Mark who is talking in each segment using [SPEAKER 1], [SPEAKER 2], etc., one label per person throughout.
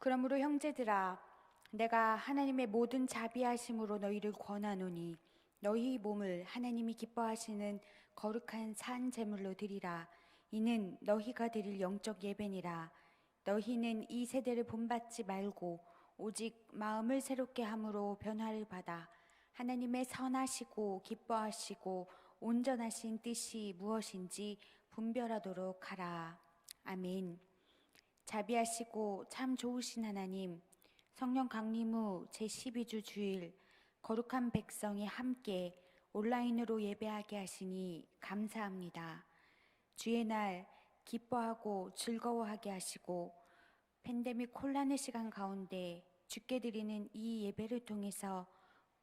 [SPEAKER 1] 그러므로 형제들아, 내가 하나님의 모든 자비하심으로 너희를 권하노니 너희 몸을 하나님이 기뻐하시는 거룩한 산 제물로 드리라. 이는 너희가 드릴 영적 예배니라. 너희는 이 세대를 본받지 말고 오직 마음을 새롭게 함으로 변화를 받아 하나님의 선하시고 기뻐하시고 온전하신 뜻이 무엇인지 분별하도록 하라. 아멘. 자비하시고 참 좋으신 하나님, 성령 강림 후 제12주 주일 거룩한 백성이 함께 온라인으로 예배하게 하시니 감사합니다. 주의 날 기뻐하고 즐거워하게 하시고 팬데믹 혼란의 시간 가운데 주께 드리는 이 예배를 통해서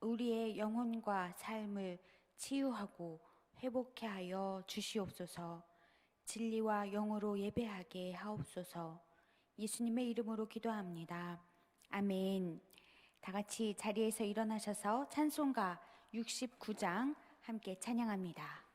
[SPEAKER 1] 우리의 영혼과 삶을 치유하고 회복케 하여 주시옵소서. 진리와 영으로 예배하게 하옵소서. 예수님의 이름으로 기도합니다. 아멘. 다 같이 자리에서 일어나셔서 찬송가 69장 함께 찬양합니다.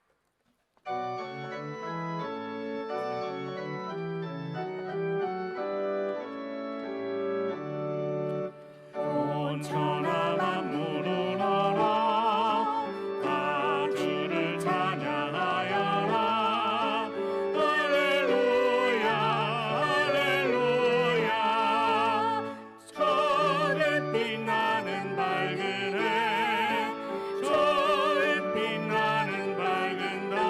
[SPEAKER 2] 온 천하 만물을 알아 다 주를 찬양하여라. 할렐루야 할렐루야. 저는 빛나는 밝은 해, 저는 빛나는 밝은 달.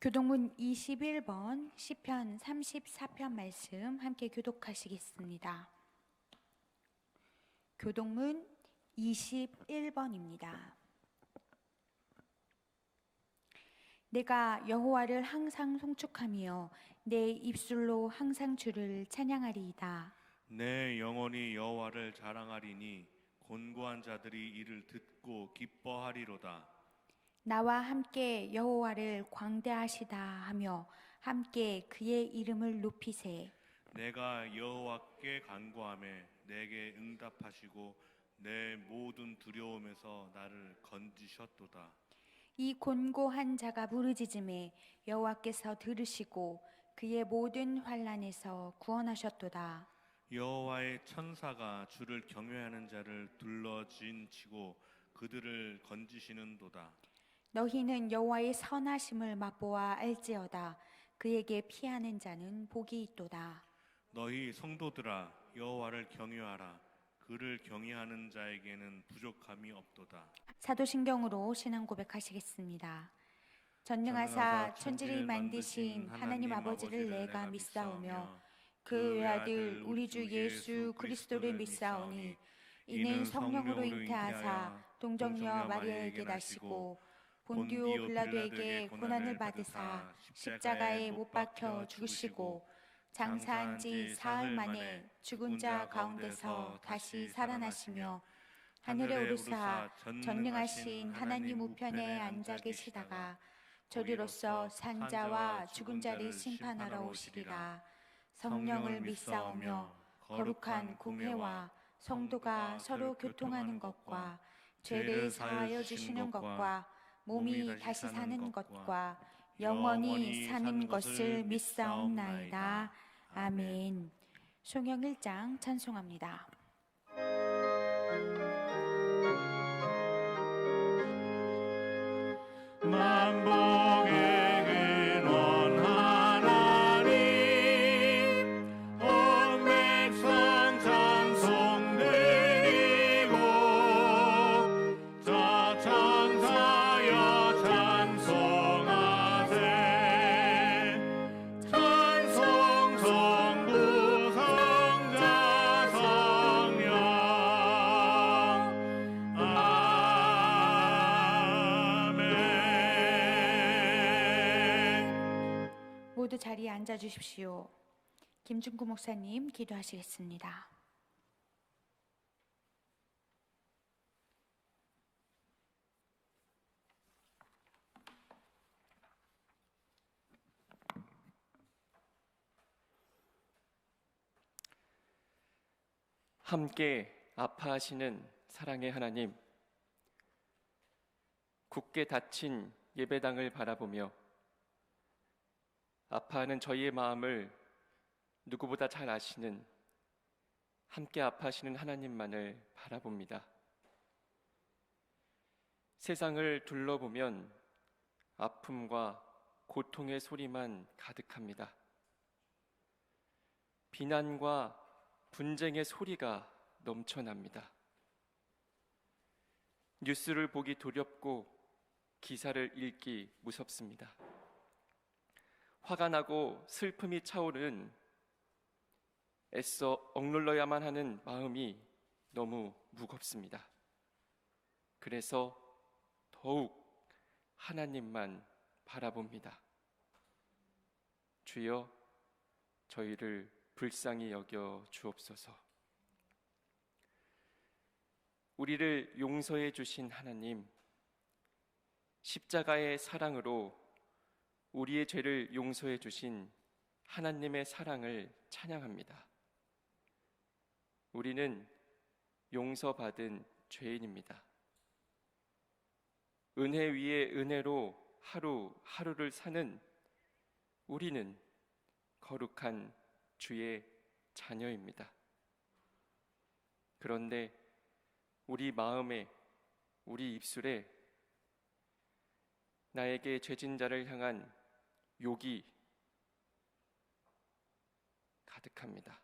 [SPEAKER 1] 교독문 21번 시편 34편 말씀 함께 교독하시겠습니다. 교독문 21번입니다. 내가 여호와를 항상 송축하며 내 입술로 항상 주를 찬양하리이다.
[SPEAKER 2] 내 영혼이 여호와를 자랑하리니 곤고한 자들이 이를 듣고 기뻐하리로다.
[SPEAKER 1] 나와 함께 여호와를 광대하시다 하며 함께 그의 이름을 높이세.
[SPEAKER 2] 내가 여호와께 간구하매 내게 응답하시고 내 모든 두려움에서 나를 건지셨도다.
[SPEAKER 1] 이 곤고한 자가 부르짖음에 여호와께서 들으시고 그의 모든 환난에서 구원하셨도다.
[SPEAKER 2] 여호와의 천사가 주를 경외하는 자를 둘러진치고 그들을 건지시는도다.
[SPEAKER 1] 너희는 여호와의 선하심을 맛보아 알지어다. 그에게 피하는 자는 복이 있도다.
[SPEAKER 2] 너희 성도들아 여호와를 경외하라. 그를 경외하는 자에게는 부족함이 없도다.
[SPEAKER 1] 사도신경으로 신앙 고백하시겠습니다. 전능하사 천지를 만드신 하나님 아버지를 내가 믿사오며 그 외아들 우리 주 예수 그리스도를 믿사오니 이는 성령으로 잉태하사 동정녀 마리아에게 나시고 본디오 빌라도에게 고난을 받으사 십자가에 못 박혀 죽으시고 장사한 지 사흘 만에 죽은 자 가운데서 다시 살아나시며 하늘에 오르사 전능하신 하나님 우편에 앉아 계시다가 저리로서 산자와 죽은 자를 심판하러 오시리라. 성령을 믿사오며 거룩한 공회와 성도가 서로 교통하는 것과 죄를 사하여 주시는 것과 몸이 다시 사는 것과 영원히 사는 것을 믿사옵나이다. 아멘. 송영 1장 찬송합니다.
[SPEAKER 2] 만복의 근원 하나님 온 백성 찬송 드리고 저 천사여 찬송하세. 찬송 성부 성자 성령
[SPEAKER 1] 모두 자리에 앉아 주십시오. 김준구 목사님 기도하시겠습니다.
[SPEAKER 3] 함께 아파하시는 사랑의 하나님, 굳게 닫힌 예배당을 바라보며 아파하는 저희의 마음을 누구보다 잘 아시는 함께 아파하시는 하나님만을 바라봅니다. 세상을 둘러보면 아픔과 고통의 소리만 가득합니다. 비난과 분쟁의 소리가 넘쳐납니다. 뉴스를 보기 두렵고 기사를 읽기 무섭습니다. 화가 나고 슬픔이 차오르는 애써 억눌러야만 하는 마음이 너무 무겁습니다. 그래서 더욱 하나님만 바라봅니다. 주여, 저희를 불쌍히 여겨 주옵소서. 우리를 용서해 주신 하나님, 십자가의 사랑으로 우리의 죄를 용서해 주신 하나님의 사랑을 찬양합니다. 우리는 용서받은 죄인입니다. 은혜 위에 은혜로 하루하루를 사는 우리는 거룩한 주의 자녀입니다. 그런데 우리 마음에, 우리 입술에 나에게 죄진 자를 향한 욕이 가득합니다.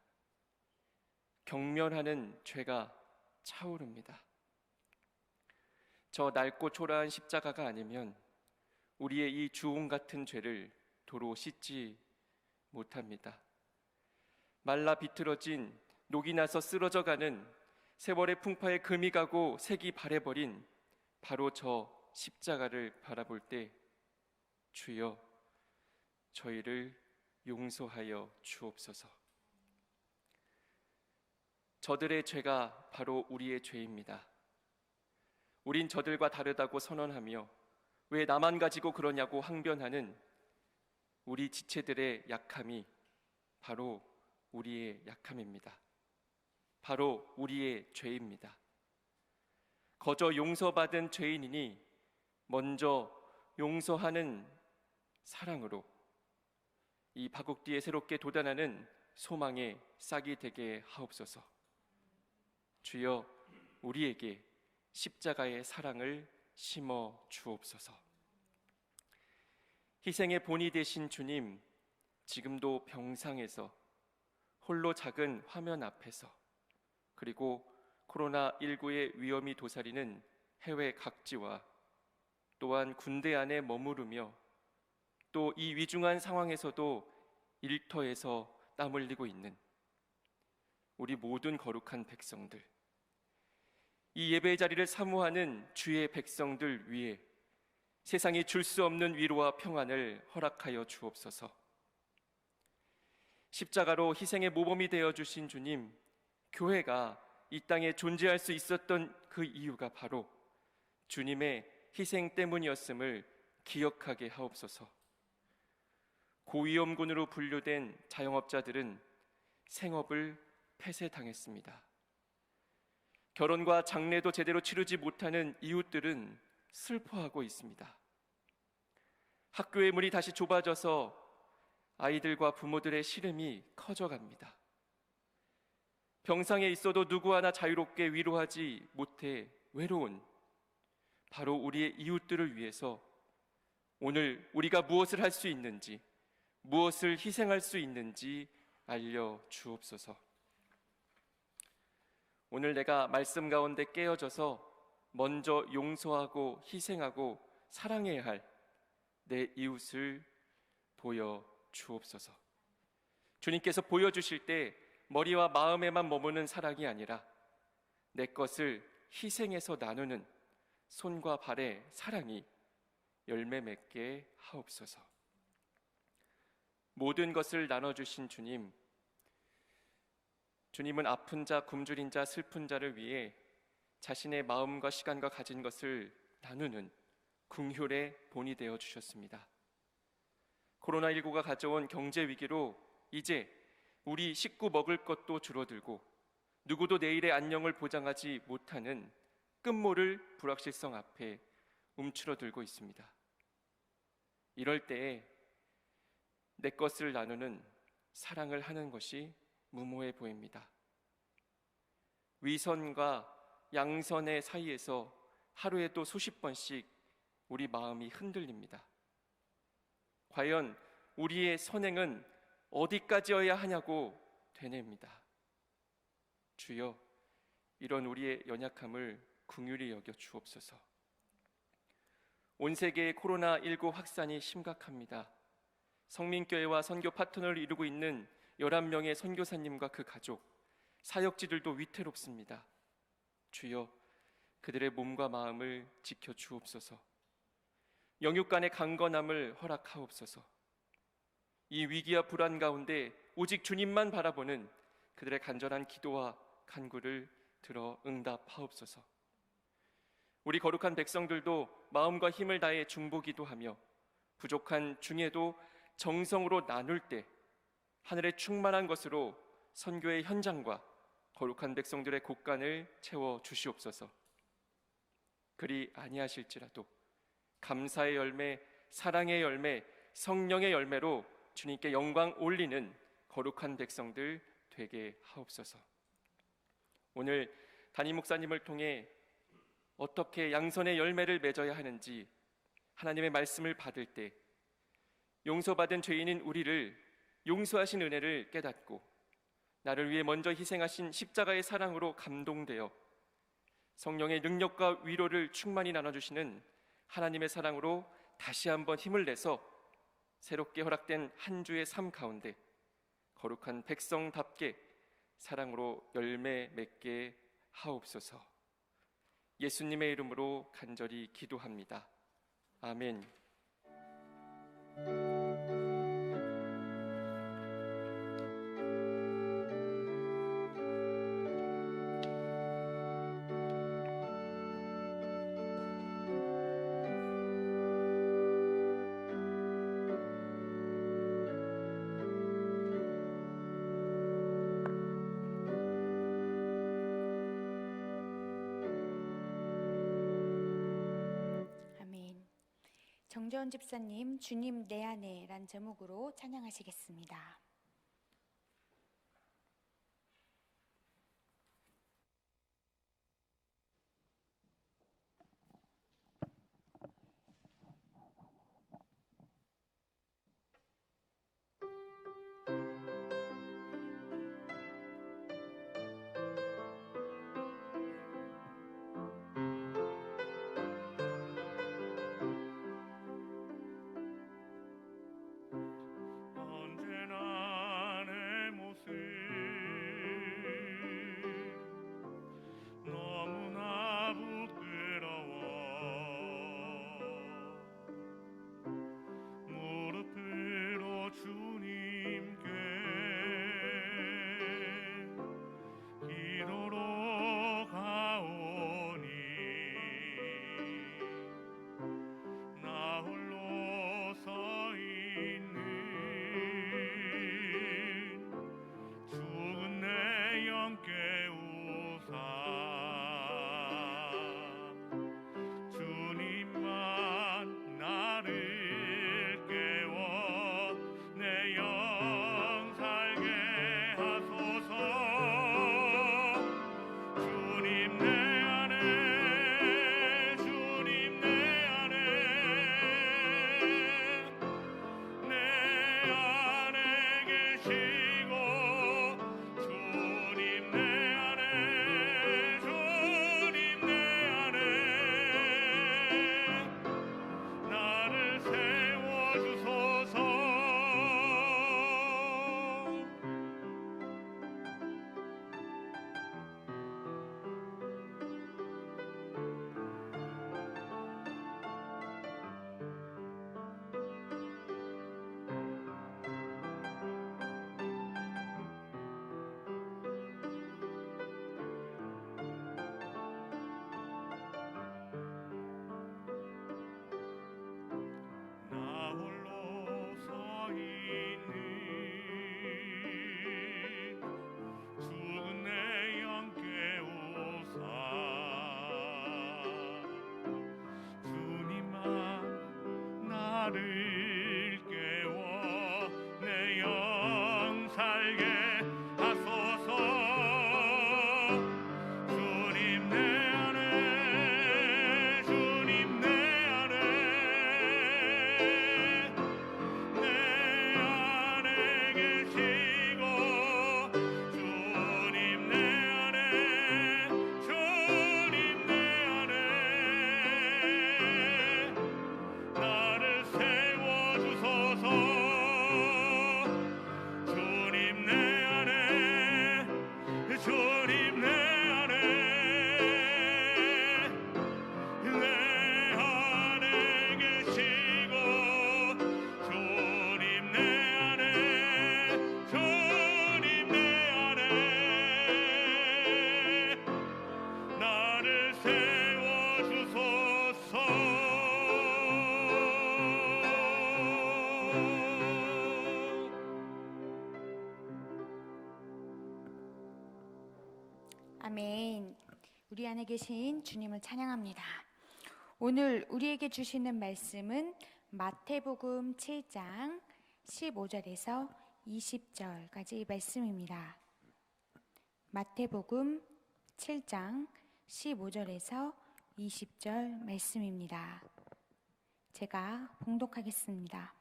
[SPEAKER 3] 경멸하는 죄가 차오릅니다. 저 낡고 초라한 십자가가 아니면 우리의 이 주홍 같은 죄를 도로 씻지 못합니다. 말라 비틀어진 녹이 나서 쓰러져가는 세월의 풍파에 금이 가고 색이 바래버린 바로 저 십자가를 바라볼 때 주여 저희를 용서하여 주옵소서. 저들의 죄가 바로 우리의 죄입니다. 우린 저들과 다르다고 선언하며 왜 나만 가지고 그러냐고 항변하는 우리 지체들의 약함이 바로 우리의 약함입니다. 바로 우리의 죄입니다. 거저 용서받은 죄인이니 먼저 용서하는 사랑으로 이 바국뒤에 새롭게 돋아나는 소망의 싹이 되게 하옵소서. 주여 우리에게 십자가의 사랑을 심어 주옵소서. 희생의 본이 되신 주님, 지금도 병상에서 홀로 작은 화면 앞에서 그리고 코로나19의 위험이 도사리는 해외 각지와 또한 군대 안에 머무르며 또 이 위중한 상황에서도 일터에서 땀 흘리고 있는 우리 모든 거룩한 백성들, 이 예배의 자리를 사모하는 주의 백성들 위에 세상이 줄 수 없는 위로와 평안을 허락하여 주옵소서. 십자가로 희생의 모범이 되어 주신 주님, 교회가 이 땅에 존재할 수 있었던 그 이유가 바로 주님의 희생 때문이었음을 기억하게 하옵소서. 고위험군으로 분류된 자영업자들은 생업을 폐쇄당했습니다. 결혼과 장례도 제대로 치르지 못하는 이웃들은 슬퍼하고 있습니다. 학교의 문이 다시 좁아져서 아이들과 부모들의 시름이 커져갑니다. 병상에 있어도 누구 하나 자유롭게 위로하지 못해 외로운 바로 우리의 이웃들을 위해서 오늘 우리가 무엇을 할 수 있는지, 무엇을 희생할 수 있는지 알려 주옵소서. 오늘 내가 말씀 가운데 깨어져서 먼저 용서하고 희생하고 사랑해야 할 내 이웃을 보여 주옵소서. 주님께서 보여주실 때 머리와 마음에만 머무는 사랑이 아니라 내 것을 희생해서 나누는 손과 발의 사랑이 열매 맺게 하옵소서. 모든 것을 나눠주신 주님, 주님은 아픈 자, 굶주린 자, 슬픈 자를 위해 자신의 마음과 시간과 가진 것을 나누는 긍휼의 본이 되어 주셨습니다. 코로나19가 가져온 경제 위기로 이제 우리 식구 먹을 것도 줄어들고 누구도 내일의 안녕을 보장하지 못하는 끝모를 불확실성 앞에 움츠러들고 있습니다. 이럴 때에 내 것을 나누는 사랑을 하는 것이 무모해 보입니다. 위선과 양선의 사이에서 하루에도 수십 번씩 우리 마음이 흔들립니다. 과연 우리의 선행은 어디까지여야 하냐고 되뇌입니다. 주여, 이런 우리의 연약함을 긍휼히 여겨 주옵소서. 온 세계의 코로나19 확산이 심각합니다. 성민교회와 선교 파트너를 이루고 있는 11명의 선교사님과 그 가족, 사역지들도 위태롭습니다. 주여, 그들의 몸과 마음을 지켜 주옵소서. 영육 간의 강건함을 허락하옵소서. 이 위기와 불안 가운데 오직 주님만 바라보는 그들의 간절한 기도와 간구를 들어 응답하옵소서. 우리 거룩한 백성들도 마음과 힘을 다해 중보기도하며 부족한 중에도 정성으로 나눌 때 하늘의 충만한 것으로 선교의 현장과 거룩한 백성들의 곳간을 채워 주시옵소서. 그리 아니하실지라도 감사의 열매, 사랑의 열매, 성령의 열매로 주님께 영광 올리는 거룩한 백성들 되게 하옵소서. 오늘 담임 목사님을 통해 어떻게 양선의 열매를 맺어야 하는지 하나님의 말씀을 받을 때 용서받은 죄인인 우리를 용서하신 은혜를 깨닫고 나를 위해 먼저 희생하신 십자가의 사랑으로 감동되어 성령의 능력과 위로를 충만히 나눠주시는 하나님의 사랑으로 다시 한번 힘을 내서 새롭게 허락된 한 주의 삶 가운데 거룩한 백성답게 사랑으로 열매 맺게 하옵소서. 예수님의 이름으로 간절히 기도합니다. 아멘.
[SPEAKER 1] 아멘. 정재원 집사님, 주님 내 안에란 제목으로 찬양하시겠습니다.
[SPEAKER 2] 언제나 내 모습 너무나 부끄러워 무릎으로 주님께 기도로 가오니 나 홀로 서 있는 죽은 내 영 깨우사 주님만 나를 깨워 내 영 살게 하소서. 주님 내 안에 주님 내 안에 내 안에 계시고 주님 내 안에 주님 내 안에 나를 세워주소서. 나 홀로 서 있는 죽은 내 영 깨우사 주님만 나를 깨워 내 영 살게 하소서. 주님 내 안에 주님 내 안에 내 안에 계시고 주님 내 안에 주님 내 안에 나를 세워주소서. 주님 내 안에 주님 내 안에 내 안에 계시고 주님 내 안에 주님 내 안에 나를 세워주소서.
[SPEAKER 1] 아멘. 우리 안에 계신 주님을 찬양합니다. 오늘 우리에게 주시는 말씀은 마태복음 7장 15절에서 20절까지 말씀입니다. 마태복음 7장 15절에서 20절 말씀입니다. 제가 봉독하겠습니다.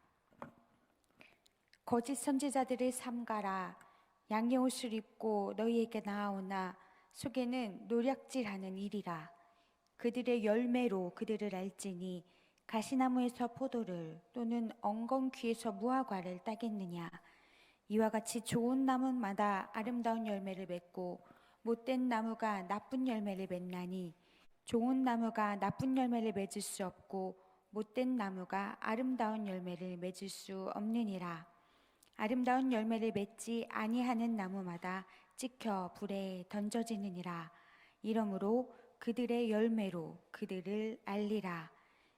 [SPEAKER 1] 거짓 선지자들을 삼가라. 양의 옷을 입고 너희에게 나아오나 속에는 노략질하는 일이라. 그들의 열매로 그들을 알지니 가시나무에서 포도를 또는 엉겅퀴에서 무화과를 따겠느냐? 이와 같이 좋은 나무마다 아름다운 열매를 맺고 못된 나무가 나쁜 열매를 맺나니 좋은 나무가 나쁜 열매를 맺을 수 없고 못된 나무가 아름다운 열매를 맺을 수 없느니라. 아름다운 열매를 맺지 아니하는 나무마다 찍혀 불에 던져지느니라. 이러므로 그들의 열매로 그들을 알리라.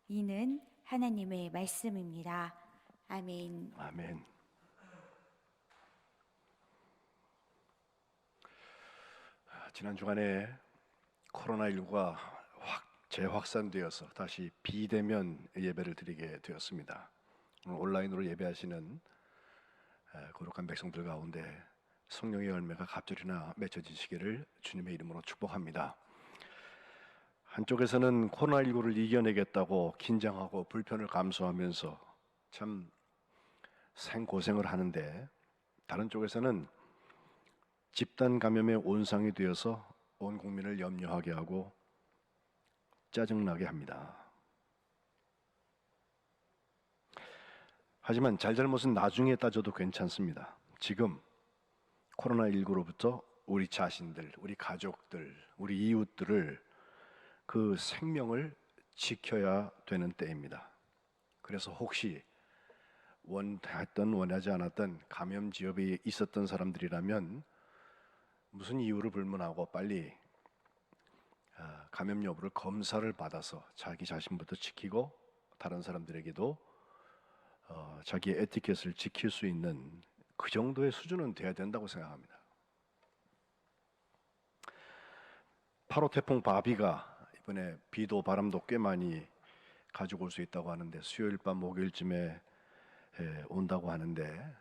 [SPEAKER 1] 이는 하나님의 말씀입니다. 아멘.
[SPEAKER 4] 아멘. 지난 주간에 코로나19가 재확산되어서 다시 비대면 예배를 드리게 되었습니다. 오늘 온라인으로 예배하시는 거룩한 백성들 가운데 성령의 열매가 갑절이나 맺혀지시기를 주님의 이름으로 축복합니다. 한쪽에서는 코로나19를 이겨내겠다고 긴장하고 불편을 감수하면서 참 생고생을 하는데, 다른 쪽에서는 집단 감염의 온상이 되어서 온 국민을 염려하게 하고 짜증나게 합니다. 하지만 잘잘못은 나중에 따져도 괜찮습니다. 지금 코로나19로부터 우리 자신들, 우리 가족들, 우리 이웃들을, 그 생명을 지켜야 되는 때입니다. 그래서 혹시 원했던 원하지 않았던 감염 지역에 있었던 사람들이라면 무슨 이유를 불문하고 빨리 감염 여부를 검사를 받아서 자기 자신부터 지키고 다른 사람들에게도 자기의 에티켓을 지킬 수 있는 그 정도의 수준은 돼야 된다고 생각합니다. 8호 태풍 바비가 이번에 비도 바람도 꽤 많이 가지고 올 수 있다고 하는데 수요일 밤 목요일쯤에 온다고 하는데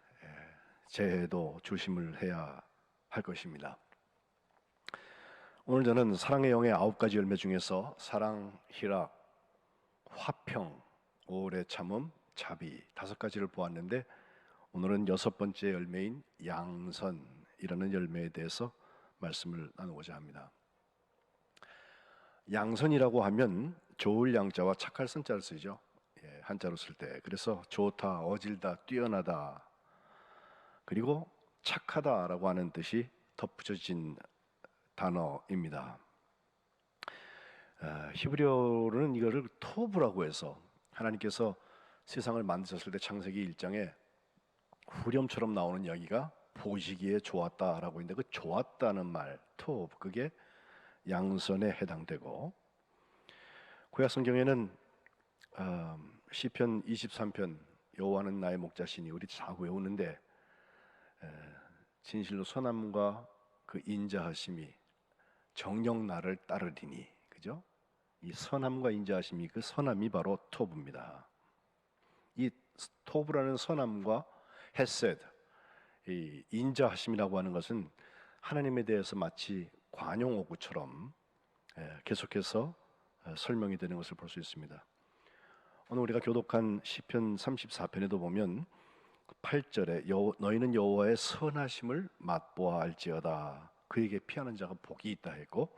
[SPEAKER 4] 재해도 조심을 해야 할 것입니다. 오늘 저는 사랑의 영의 9가지 열매 중에서 사랑, 희락, 화평, 오래 참음, 자비 5가지를 보았는데, 오늘은 6번째 열매인 양선이라는 열매에 대해서 말씀을 나누고자 합니다. 양선이라고 하면 좋을 양자와 착할 선자를 쓰죠. 한자로 쓸 때. 그래서 좋다, 어질다, 뛰어나다, 그리고 착하다라고 하는 뜻이 덧붙여진 단어입니다. 히브리어로는 이거를 토브라고 해서, 하나님께서 세상을 만드셨을 때 창세기 1장에 후렴처럼 나오는 이야기가 보시기에 좋았다라고 했는데, 그 좋았다는 말, 토브, 그게 양선에 해당되고, 구약 성경에는 시편 23편 여호와는 나의 목자시니, 우리 다 외우는데 진실로 선함과 그 인자하심이 정녕 나를 따르리니, 그죠? 이 선함과 인자하심이, 그 선함이 바로 토브입니다. 이 토브라는 선함과 헤세드, 이 인자하심이라고 하는 것은 하나님에 대해서 마치 관용어구처럼 계속해서 설명이 되는 것을 볼 수 있습니다. 오늘 우리가 교독한 시편 34편에도 보면 8절에 너희는 여호와의 선하심을 맛보아 알지어다, 그에게 피하는 자가 복이 있다 했고,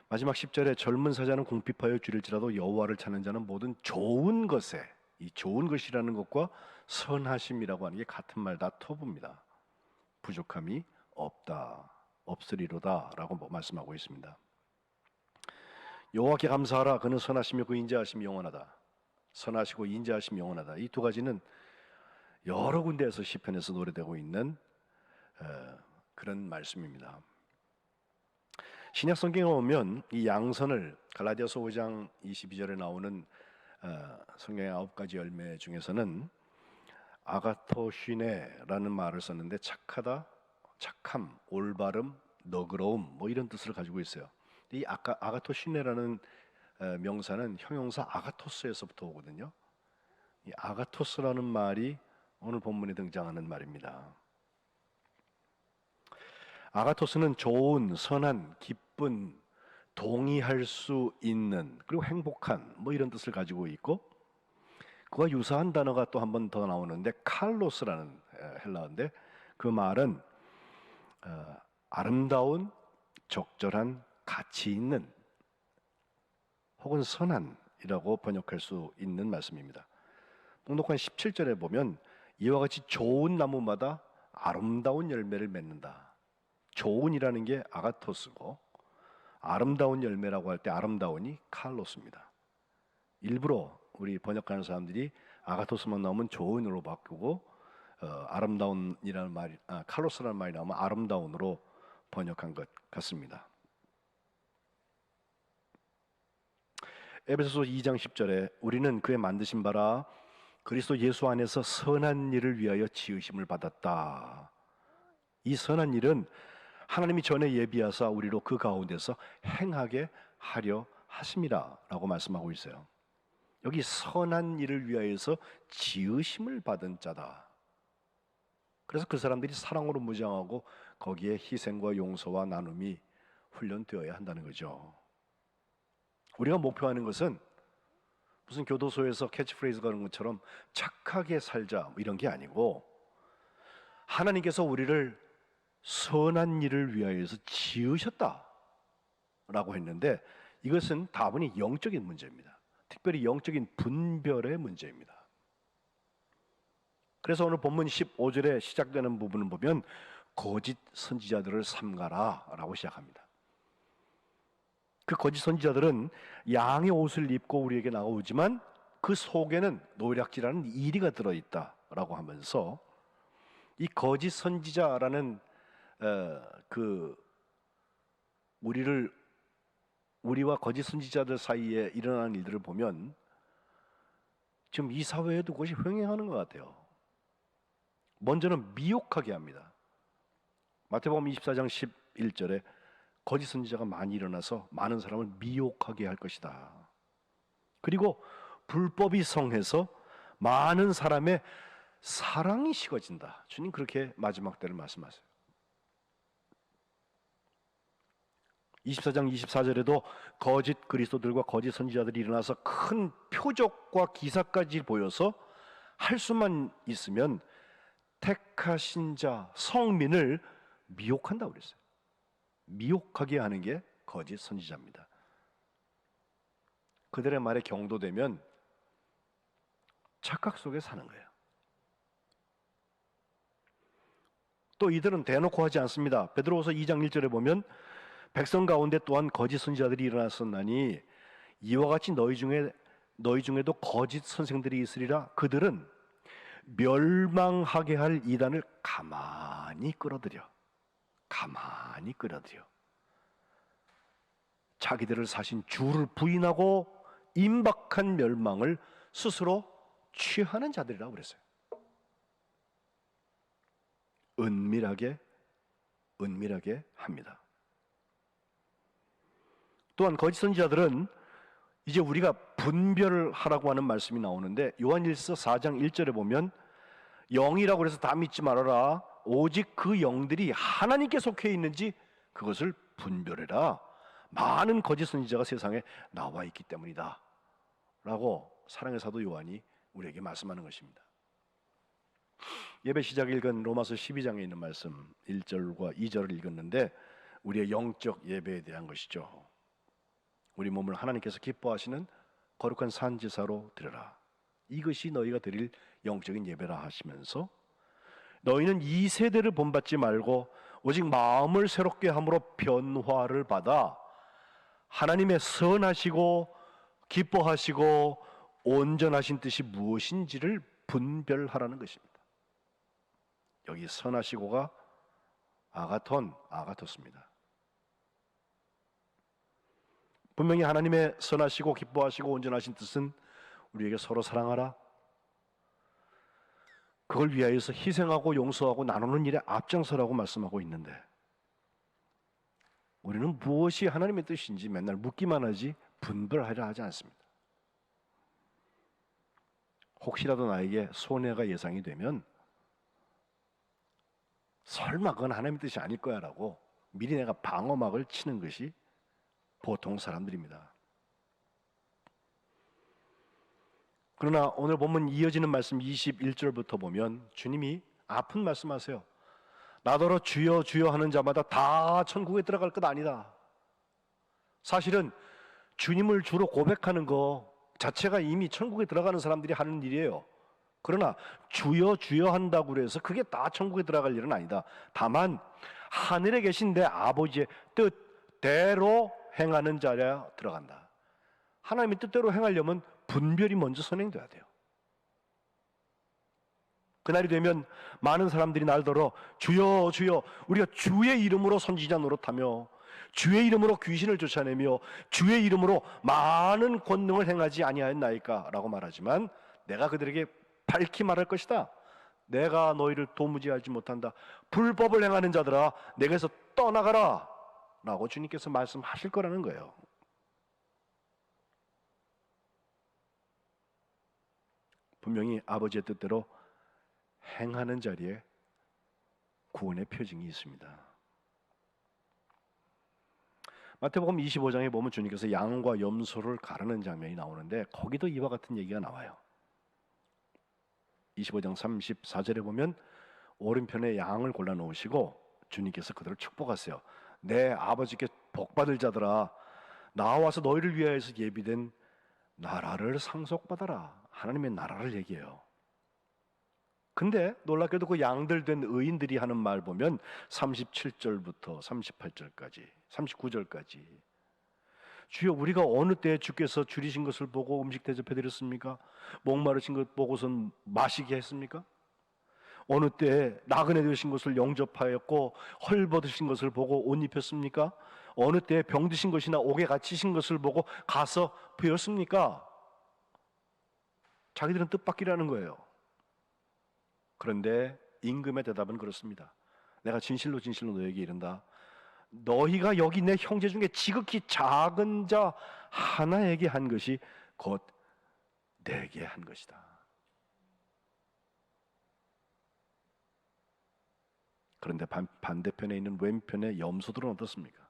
[SPEAKER 4] 마지막 10절에 젊은 사자는 궁핍하여 줄일지라도 여호와를 찾는 자는 모든 좋은 것에, 이 좋은 것이라는 것과 선하심이라고 하는 게 같은 말, 다 토부입니다. 부족함이 없다, 없으리로다 라고 말씀하고 있습니다. 여호와께 감사하라, 그는 선하시며 그 인자하심이 영원하다. 선하시고 인자하심이 영원하다. 이 2가지는 여러 군데에서 시편에서 노래되고 있는 그런 말씀입니다. 신약 성경에 보면 이 양선을 갈라디아서 5장 22절에 나오는 성경의 9가지 열매 중에서는 아가토시네라는 말을 썼는데, 착하다, 착함, 올바름, 너그러움, 뭐 이런 뜻을 가지고 있어요. 이 아가토시네라는 명사는 형용사 아가토스에서부터 오거든요. 이 아가토스라는 말이 오늘 본문에 등장하는 말입니다. 아가토스는 좋은, 선한, 기쁜, 동의할 수 있는, 그리고 행복한, 뭐 이런 뜻을 가지고 있고, 그와 유사한 단어가 또 한 번 더 나오는데 칼로스라는 헬라어인데, 그 말은 아름다운, 적절한, 가치 있는 혹은 선한 선한이라고 번역할 수 있는 말씀입니다. 목록한 17절에 보면 이와 같이 좋은 나무마다 아름다운 열매를 맺는다. 좋은이라는 게 아가토스고 아름다운 열매라고 할 때 아름다운이 칼로스입니다. 일부러 우리 번역하는 사람들이 아가토스만 나오면 좋은으로 바꾸고 아름다운이라는 말이 칼로스라는 말이 나오면 아름다운으로 번역한 것 같습니다. 에베소서 2장 10절에 우리는 그의 만드신 바라 그리스도 예수 안에서 선한 일을 위하여 지으심을 받았다. 이 선한 일은 하나님이 전에 예비하사 우리로 그 가운데서 행하게 하려 하심이라 라고 말씀하고 있어요. 여기 선한 일을 위하여서 지으심을 받은 자다. 그래서 그 사람들이 사랑으로 무장하고 거기에 희생과 용서와 나눔이 훈련되어야 한다는 거죠. 우리가 목표하는 것은 무슨 교도소에서 캐치프레이즈 가는 것처럼 착하게 살자 이런 게 아니고 하나님께서 우리를 선한 일을 위하여서 지으셨다라고 했는데 이것은 다분히 영적인 문제입니다. 특별히 영적인 분별의 문제입니다. 그래서 오늘 본문 15절에 시작되는 부분을 보면 거짓 선지자들을 삼가라 라고 시작합니다. 그 거짓 선지자들은 양의 옷을 입고 우리에게 나오지만 그 속에는 노략질하는 이리가 들어있다라고 하면서 이 거짓 선지자라는 우리와 거짓 선지자들 사이에 일어나는 일들을 보면 지금 이 사회에도 그것이 횡행하는 것 같아요. 먼저는 미혹하게 합니다. 마태복음 24장 11절에 거짓 선지자가 많이 일어나서 많은 사람을 미혹하게 할 것이다. 그리고 불법이 성해서 많은 사람의 사랑이 식어진다. 주님 그렇게 마지막 때를 말씀하세요. 24장 24절에도 거짓 그리스도들과 거짓 선지자들이 일어나서 큰 표적과 기사까지 보여서 할 수만 있으면 택하신 자 성민을 미혹한다고 그랬어요. 미혹하게 하는 게 거짓 선지자입니다. 그들의 말에 경도되면 착각 속에 사는 거예요. 또 이들은 대놓고 하지 않습니다. 베드로후서 2장 1절에 보면 백성 가운데 또한 거짓 선지자들이 일어났었나니 이와 같이 너희 중에도 거짓 선생들이 있으리라. 그들은 멸망하게 할 이단을 가만히 끌어들여 자기들을 사신 주를 부인하고 임박한 멸망을 스스로 취하는 자들이라고 그랬어요. 은밀하게 합니다. 또한 거짓 선지자들은 이제 우리가 분별을 하라고 하는 말씀이 나오는데 요한일서 4장 1절에 보면 영이라고 해서 다 믿지 말아라. 오직 그 영들이 하나님께 속해 있는지 그것을 분별해라. 많은 거짓 선지자가 세상에 나와 있기 때문이다 라고 사랑의 사도 요한이 우리에게 말씀하는 것입니다. 예배 시작에 읽은 로마서 12장에 있는 말씀 1절과 2절을 읽었는데 우리의 영적 예배에 대한 것이죠. 우리 몸을 하나님께서 기뻐하시는 거룩한 산제사로 드려라. 이것이 너희가 드릴 영적인 예배라 하시면서 너희는 이 세대를 본받지 말고 오직 마음을 새롭게 함으로 변화를 받아 하나님의 선하시고 기뻐하시고 온전하신 뜻이 무엇인지를 분별하라는 것입니다. 여기 선하시고가 아가토스입니다. 분명히 하나님의 선하시고 기뻐하시고 온전하신 뜻은 우리에게 서로 사랑하라, 그걸 위하여서 희생하고 용서하고 나누는 일에 앞장서라고 말씀하고 있는데 우리는 무엇이 하나님의 뜻인지 맨날 묻기만 하지 분별하려 하지 않습니다. 혹시라도 나에게 손해가 예상이 되면 설마 그건 하나님의 뜻이 아닐 거야 라고 미리 내가 방어막을 치는 것이 보통 사람들입니다. 그러나 오늘 본문 이어지는 말씀 21절부터 보면 주님이 아픈 말씀하세요. 나더러 주여 주여 하는 자마다 다 천국에 들어갈 것 아니다. 사실은 주님을 주로 고백하는 거 자체가 이미 천국에 들어가는 사람들이 하는 일이에요. 그러나 주여 주여 한다고 해서 그게 다 천국에 들어갈 일은 아니다. 다만 하늘에 계신 내 아버지의 뜻대로 행하는 자라 들어간다. 하나님의 뜻대로 행하려면 분별이 먼저 선행돼야 돼요. 그날이 되면 많은 사람들이 날더러 주여 주여 우리가 주의 이름으로 선지자 노릇하며 주의 이름으로 귀신을 쫓아내며 주의 이름으로 많은 권능을 행하지 아니하였나이까 라고 말하지만 내가 그들에게 밝히 말할 것이다. 내가 너희를 도무지 알지 못한다. 불법을 행하는 자들아 내게서 떠나가라 라고 주님께서 말씀하실 거라는 거예요. 분명히 아버지의 뜻대로 행하는 자리에 구원의 표징이 있습니다. 마태복음 25장에 보면 주님께서 양과 염소를 가르는 장면이 나오는데 거기도 이와 같은 얘기가 나와요. 25장 34절에 보면 오른편에 양을 골라 놓으시고 주님께서 그들을 축복하세요. 내 아버지께 복받을 자들아 나와서 너희를 위하여서 예비된 나라를 상속받아라. 하나님의 나라를 얘기해요. 근데 놀랍게도 그 양들 된 의인들이 하는 말 보면 37절부터 38절까지 39절까지 주여 우리가 어느 때에 주께서 줄이신 것을 보고 음식 대접해 드렸습니까? 목마르신 것 보고선 마시게 했습니까? 어느 때에 나그네 되신 것을 영접하였고 헐벗으신 것을 보고 옷 입혔습니까? 어느 때에 병드신 것이나 옥에 갇히신 것을 보고 가서 베었습니까? 자기들은 뜻밖이라는 거예요. 그런데 임금의 대답은 그렇습니다. 내가 진실로 진실로 너에게 이른다. 너희가 여기 내 형제 중에 지극히 작은 자 하나에게 한 것이 곧 내게 한 것이다. 그런데 반대편에 있는 왼편의 염소들은 어떻습니까?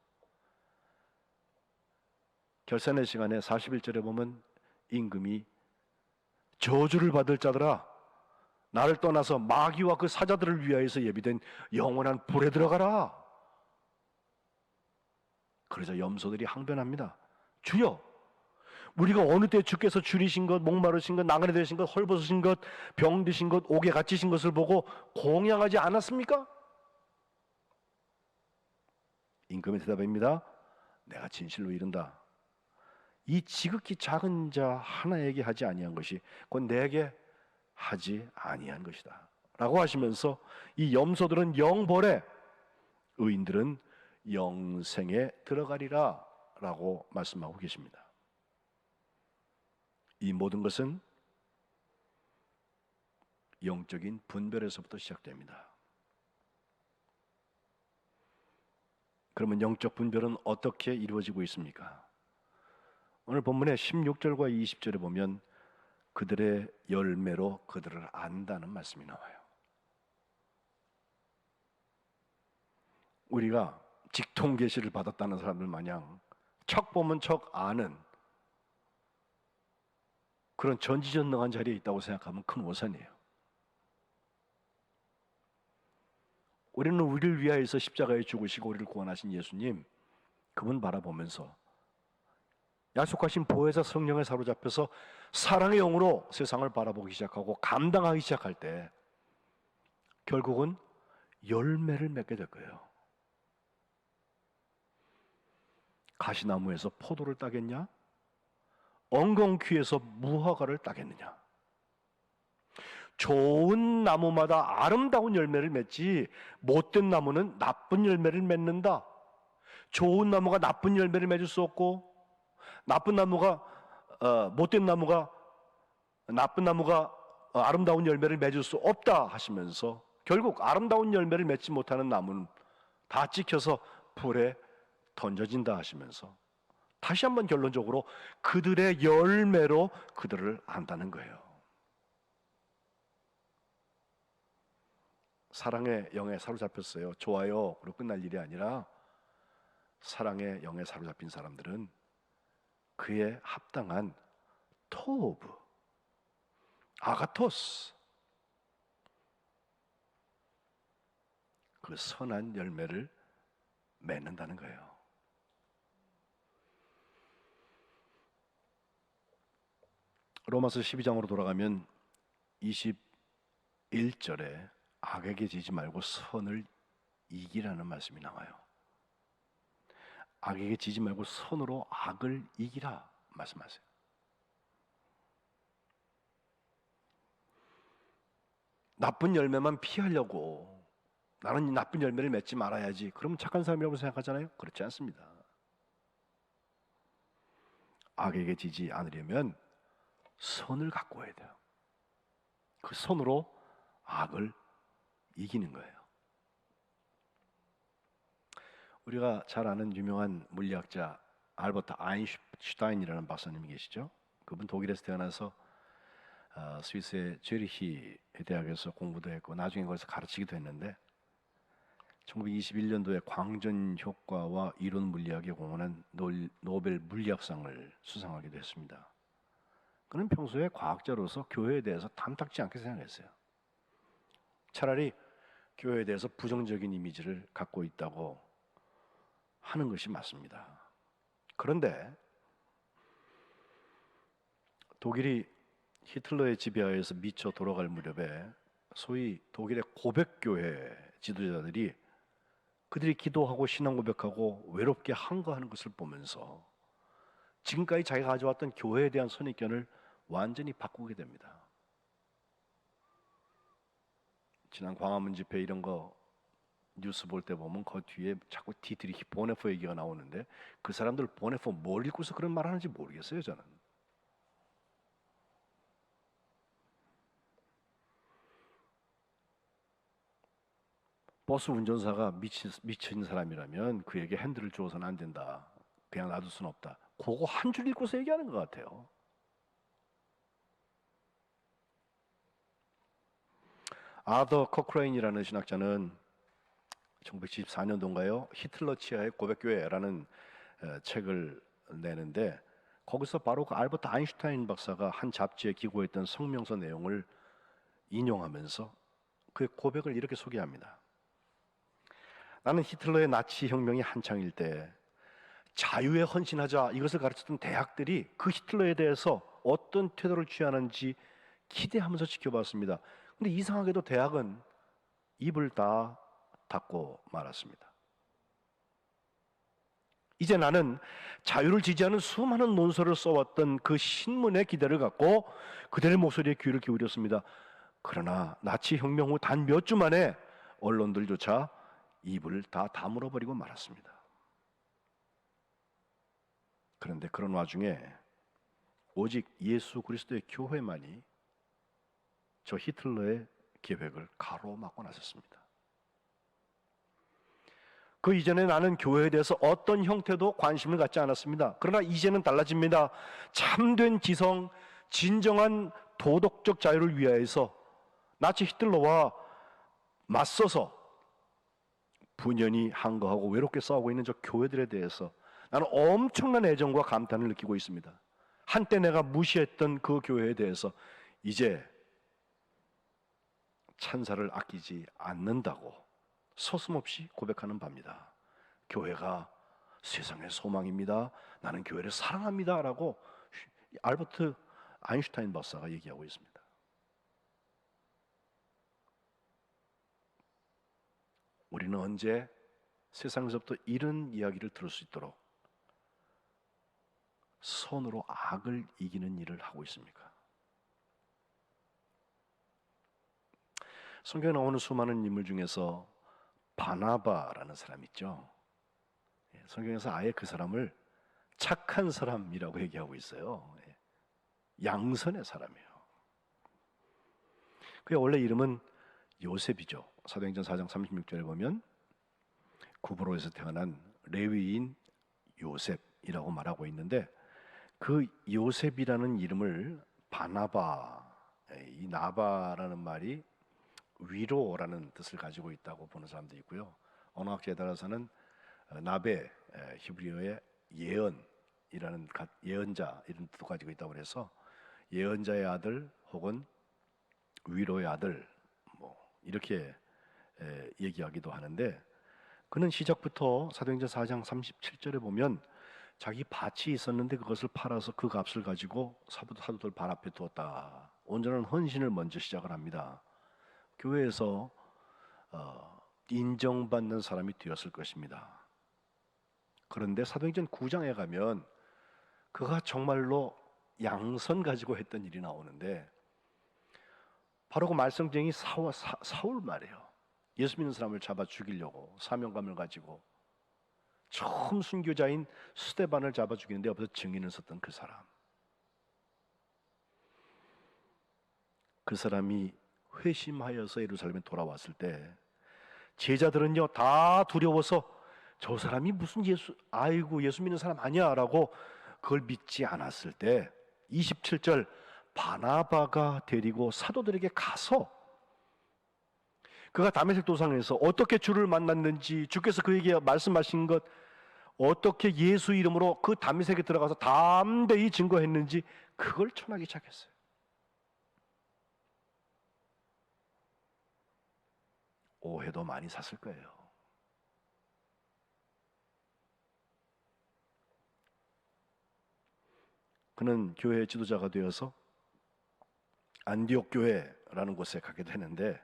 [SPEAKER 4] 결산의 시간에 41절에 보면 임금이 저주를 받을 자들아 나를 떠나서 마귀와 그 사자들을 위하여서 예비된 영원한 불에 들어가라. 그러자 염소들이 항변합니다. 주여 우리가 어느 때 주께서 줄이신 것, 목마르신 것, 나그네 되신 것, 헐벗으신 것, 병드신 것, 옥에 갇히신 것을 보고 공양하지 않았습니까? 임금의 대답입니다. 내가 진실로 이른다. 이 지극히 작은 자 하나에게 하지 아니한 것이 곧 내게 하지 아니한 것이다 라고 하시면서 이 염소들은 영벌에 의인들은 영생에 들어가리라 라고 말씀하고 계십니다. 이 모든 것은 영적인 분별에서부터 시작됩니다. 그러면 영적 분별은 어떻게 이루어지고 있습니까? 오늘 본문의 16절과 20절에 보면 그들의 열매로 그들을 안다는 말씀이 나와요. 우리가 직통 계시를 받았다는 사람들 마냥 척 보면 척 아는 그런 전지전능한 자리에 있다고 생각하면 큰 오산이에요. 우리는 우리를 위하여서 십자가에 죽으시고 우리를 구원하신 예수님 그분 바라보면서 약속하신 보혜사 성령에 사로잡혀서 사랑의 영으로 세상을 바라보기 시작하고 감당하기 시작할 때 결국은 열매를 맺게 될 거예요. 가시나무에서 포도를 따겠냐? 엉겅퀴에서 무화과를 따겠느냐? 좋은 나무마다 아름다운 열매를 맺지 못된 나무는 나쁜 열매를 맺는다. 좋은 나무가 나쁜 열매를 맺을 수 없고 나쁜 나무가 아름다운 열매를 맺을 수 없다 하시면서 결국 아름다운 열매를 맺지 못하는 나무는 다 찍혀서 불에 던져진다 하시면서 다시 한번 결론적으로 그들의 열매로 그들을 안다는 거예요. 사랑의 영에 사로잡혔어요. 좋아요. 그리고 끝날 일이 아니라 사랑의 영에 사로잡힌 사람들은 그에 합당한 토브, 아가토스, 그 선한 열매를 맺는다는 거예요. 로마서 12장으로 돌아가면 21절에 악에게 지지 말고 선을 이기라는 말씀이 나와요. 악에게 지지 말고 선으로 악을 이기라 말씀하세요. 나쁜 열매만 피하려고 나는 이 나쁜 열매를 맺지 말아야지, 그러면 착한 사람이라고 생각하잖아요. 그렇지 않습니다. 악에게 지지 않으려면 선을 갖고 와야 돼요. 그 선으로 악을 이기는 거예요. 우리가 잘 아는 유명한 물리학자 알버트 아인슈타인이라는 박사님이 계시죠. 그분 독일에서 태어나서 스위스의 쯔리히 대학에서 공부도 했고 나중에 거기서 가르치기도 했는데 1921년도에 광전 효과와 이론 물리학에 공헌한 노벨 물리학상을 수상하기도 했습니다. 그는 평소에 과학자로서 교회에 대해서 탐탁지 않게 생각했어요. 차라리 교회에 대해서 부정적인 이미지를 갖고 있다고 하는 것이 맞습니다. 그런데 독일이 히틀러의 지배하에서 미쳐 돌아갈 무렵에 소위 독일의 고백교회 지도자들이 그들이 기도하고 신앙 고백하고 외롭게 한거하는 것을 보면서 지금까지 자기가 가져왔던 교회에 대한 선입견을 완전히 바꾸게 됩니다. 지난 광화문 집회 이런 거 뉴스 볼 때 보면 그 뒤에 자꾸 디트리히 보네포 얘기가 나오는데 그 사람들 보네포 뭘 읽고서 그런 말 하는지 모르겠어요. 저는 버스 운전사가 미친 사람이라면 그에게 핸들을 주어서는 안 된다, 그냥 놔둘 수는 없다, 그거 한 줄 읽고서 얘기하는 것 같아요. 아더 커크레인이라는 신학자는 1974년도인가요? 히틀러 치하의 고백교회라는 책을 내는데 거기서 바로 그 알버트 아인슈타인 박사가 한 잡지에 기고했던 성명서 내용을 인용하면서 그의 고백을 이렇게 소개합니다. 나는 히틀러의 나치 혁명이 한창일 때 자유에 헌신하자 이것을 가르쳤던 대학들이 그 히틀러에 대해서 어떤 태도를 취하는지 기대하면서 지켜봤습니다. 근데 이상하게도 대학은 입을 다 닫고 말았습니다. 이제 나는 자유를 지지하는 수많은 논설을 써왔던 그 신문의 기대를 갖고 그들의 목소리에 귀를 기울였습니다. 그러나 나치 혁명 후 단 몇 주 만에 언론들조차 입을 다 다물어버리고 말았습니다. 그런데 그런 와중에 오직 예수 그리스도의 교회만이 저 히틀러의 계획을 가로막고 나섰습니다. 그 이전에 나는 교회에 대해서 어떤 형태도 관심을 갖지 않았습니다. 그러나 이제는 달라집니다. 참된 지성, 진정한 도덕적 자유를 위하여서 나치 히틀러와 맞서서 분연히 항거하고 외롭게 싸우고 있는 저 교회들에 대해서 나는 엄청난 애정과 감탄을 느끼고 있습니다. 한때 내가 무시했던 그 교회에 대해서 이제 찬사를 아끼지 않는다고 서슴없이 고백하는 바입니다. 교회가 세상의 소망입니다. 나는 교회를 사랑합니다. 라고 알버트 아인슈타인 박사가 얘기하고 있습니다. 우리는 언제 세상에서부터 이런 이야기를 들을 수 있도록 선으로 악을 이기는 일을 하고 있습니까? 성경에 나오는 수많은 인물 중에서 바나바라는 사람 있죠. 성경에서 아예 그 사람을 착한 사람이라고 얘기하고 있어요. 양선의 사람이에요. 그의 원래 이름은 요셉이죠. 사도행전 4장 36절에 보면 구브로에서 태어난 레위인 요셉이라고 말하고 있는데 그 요셉이라는 이름을 바나바, 이 나바라는 말이 위로라는 뜻을 가지고 있다고 보는 사람도 있고요. 언어학자에 따라서는 나베, 히브리어의 예언이라는 예언자 이런 뜻도 가지고 있다고 해서 예언자의 아들 혹은 위로의 아들 뭐 이렇게 얘기하기도 하는데 그는 시작부터 사도행전 4장 37절에 보면 자기 밭이 있었는데 그것을 팔아서 그 값을 가지고 사도들 발 앞에 두었다. 온전한 헌신을 먼저 시작을 합니다. 교회에서 인정받는 사람이 되었을 것입니다. 그런데 사도행전 9장에 가면 그가 정말로 양선 가지고 했던 일이 나오는데, 바로 그 말썽쟁이 사울 말이에요. 예수 믿는 사람을 잡아 죽이려고 사명감을 가지고 처음 순교자인 스데반을 잡아 죽이는데 옆에서 증인을 섰던 그 사람. 그 사람이 회심하여서 예루살렘에 돌아왔을 때 제자들은요 다 두려워서 저 사람이 무슨 예수 믿는 사람 아니야 라고 그걸 믿지 않았을 때 27절, 바나바가 데리고 사도들에게 가서 그가 다메섹 도상에서 어떻게 주를 만났는지, 주께서 그에게 말씀하신 것, 어떻게 예수 이름으로 그 다메섹에 들어가서 담대히 증거했는지 그걸 전하기 시작했어요. 오해도 많이 샀을 거예요. 그는 교회의 지도자가 되어서 안디옥 교회라는 곳에 가게 되는데,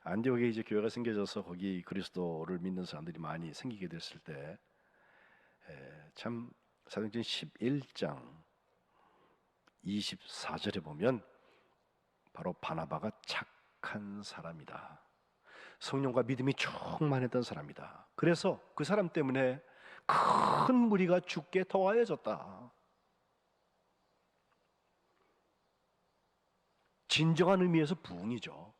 [SPEAKER 4] 안디옥에 이제 교회가 생겨져서 거기 그리스도를 믿는 사람들이 많이 생기게 됐을 때, 참 사도행전 11장 24절에 보면 바로 바나바가 착한 사람이다, 성령과 믿음이 충만했던 사람이다. 그래서 그 사람 때문에 큰 무리가 죽게 더하여졌다. 진정한 의미에서 부흥이죠.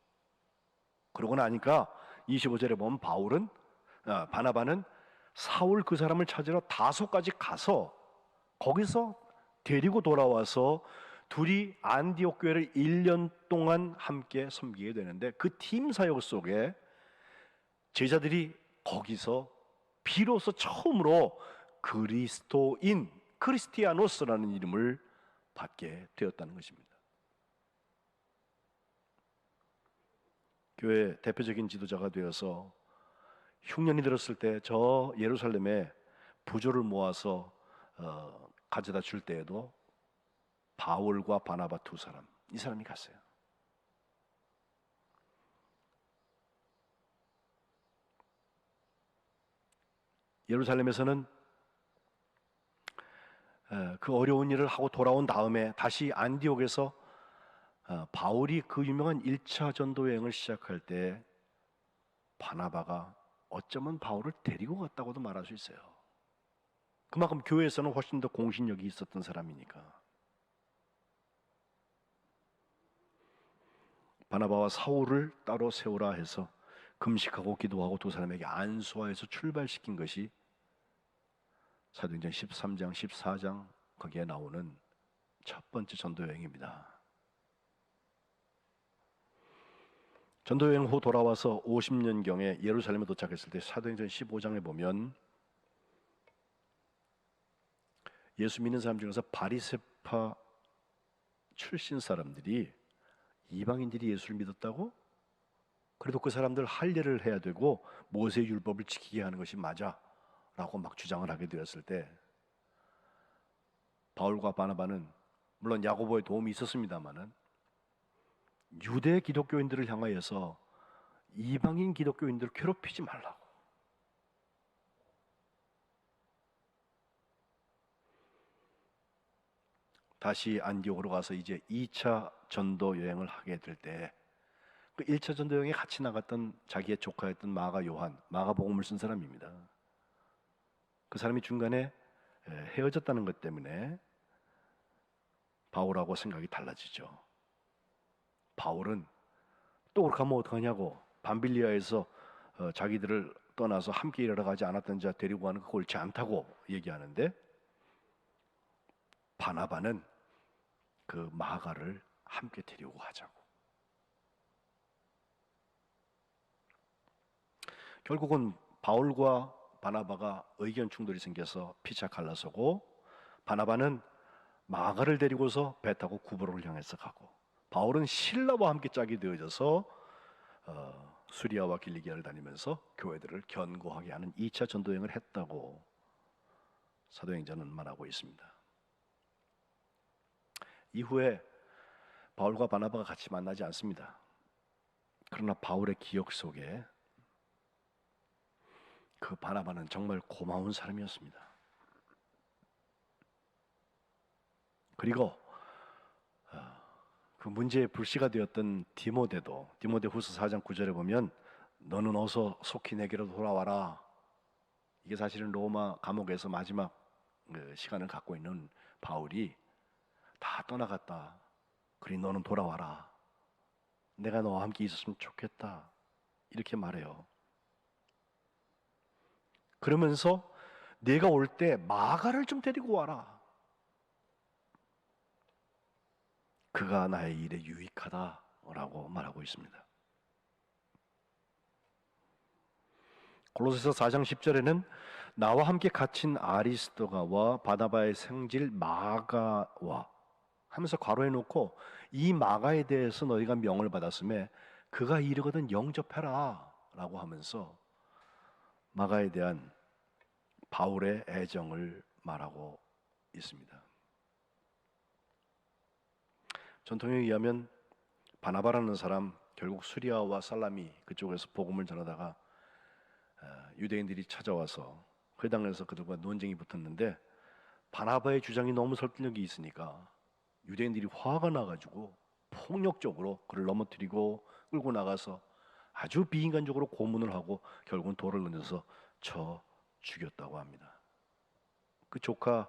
[SPEAKER 4] 그러고 나니까 25절에 보면 바나바는 사울 그 사람을 찾으러 다소까지 가서 거기서 데리고 돌아와서 둘이 안디옥 교회를 1년 동안 함께 섬기게 되는데, 그 팀 사역 속에 제자들이 거기서 비로소 처음으로 크리스티아노스라는 이름을 받게 되었다는 것입니다. 교회 대표적인 지도자가 되어서 흉년이 들었을 때 저 예루살렘에 부조를 모아서 가져다 줄 때에도 바울과 바나바 두 사람, 이 사람이 갔어요. 예루살렘에서는 그 어려운 일을 하고 돌아온 다음에 다시 안디옥에서 바울이 그 유명한 1차 전도 여행을 시작할 때 바나바가 어쩌면 바울을 데리고 갔다고도 말할 수 있어요. 그만큼 교회에서는 훨씬 더 공신력이 있었던 사람이니까. 바나바와 사울을 따로 세우라 해서 금식하고 기도하고 두 사람에게 안수하여서 출발시킨 것이 사도행전 13장, 14장 거기에 나오는 첫 번째 전도 여행입니다. 전도 여행 후 돌아와서 50년경에 예루살렘에 도착했을 때 사도행전 15장에 보면 예수 믿는 사람 중에서 바리새파 출신 사람들이 이방인들이 예수를 믿었다고? 그래도 그 사람들 할례를 해야 되고 모세의 율법을 지키게 하는 것이 맞아 라고 막 주장을 하게 되었을 때, 바울과 바나바는 물론 야고보의 도움이 있었습니다마는 유대 기독교인들을 향하여서 이방인 기독교인들을 괴롭히지 말라고, 다시 안디옥으로 가서 이제 2차 전도 여행을 하게 될 때 그 1차 전도 여행에 같이 나갔던 자기의 조카였던 마가복음을 쓴 사람입니다. 그 사람이 중간에 헤어졌다는 것 때문에 바울하고 생각이 달라지죠. 바울은 또 그렇게 하면 어떡하냐고, 밤빌리아에서 자기들을 떠나서 함께 일하러 가지 않았던 자 데리고 가는 거 옳지 않다고 얘기하는데, 바나바는 그 마가를 함께 데리고 가자고. 결국은 바울과 바나바가 의견 충돌이 생겨서 피차 갈라서고, 바나바는 마가를 데리고서 배 타고 구브로를 향해서 가고, 바울은 실라와 함께 짝이 되어져서 수리아와 길리기아를 다니면서 교회들을 견고하게 하는 2차 전도 여행을 했다고 사도행전은 말하고 있습니다. 이후에 바울과 바나바가 같이 만나지 않습니다. 그러나 바울의 기억 속에 그 바나바는 정말 고마운 사람이었습니다. 그리고 그 문제의 불씨가 되었던 디모데도 디모데후서 4장 9절에 보면 너는 어서 속히 내게로 돌아와라. 이게 사실은 로마 감옥에서 마지막 시간을 갖고 있는 바울이 다 떠나갔다. 그러니 너는 돌아와라. 내가 너와 함께 있었으면 좋겠다. 이렇게 말해요. 그러면서 내가 올 때 마가를 좀 데리고 와라. 그가 나의 일에 유익하다라고 말하고 있습니다. 골로새서 4장 10절에는 나와 함께 갇힌 아리스도가와 바나바의 생질 마가와 하면서 괄호해 놓고 이 마가에 대해서 너희가 명을 받았음에 그가 이르거든 영접해라 라고 하면서 마가에 대한 바울의 애정을 말하고 있습니다. 전통에 의하면 바나바라는 사람 결국 수리아와 살라미 그쪽에서 복음을 전하다가 유대인들이 찾아와서 회당에서 그들과 논쟁이 붙었는데 바나바의 주장이 너무 설득력이 있으니까 유대인들이 화가 나가지고 폭력적으로 그를 넘어뜨리고 끌고 나가서 아주 비인간적으로 고문을 하고 결국은 돌을 던져서 쳐 죽였다고 합니다. 그 조카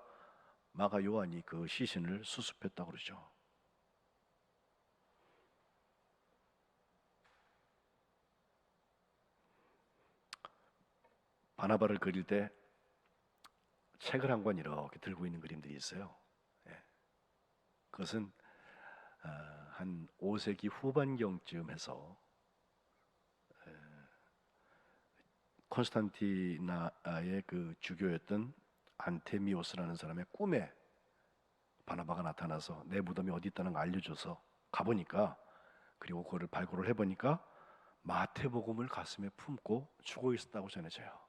[SPEAKER 4] 마가 요한이 그 시신을 수습했다고 그러죠. 바나바를 그릴 때 책을 한 권 이렇게 들고 있는 그림들이 있어요. 그것은 한 5세기 후반경쯤 해서 콘스탄티나의 그 주교였던 안테미오스라는 사람의 꿈에 바나바가 나타나서 내 무덤이 어디 있다는 걸 알려줘서 가보니까 그리고 그거를 발굴을 해보니까 마태복음을 가슴에 품고 죽어 있었다고 전해져요.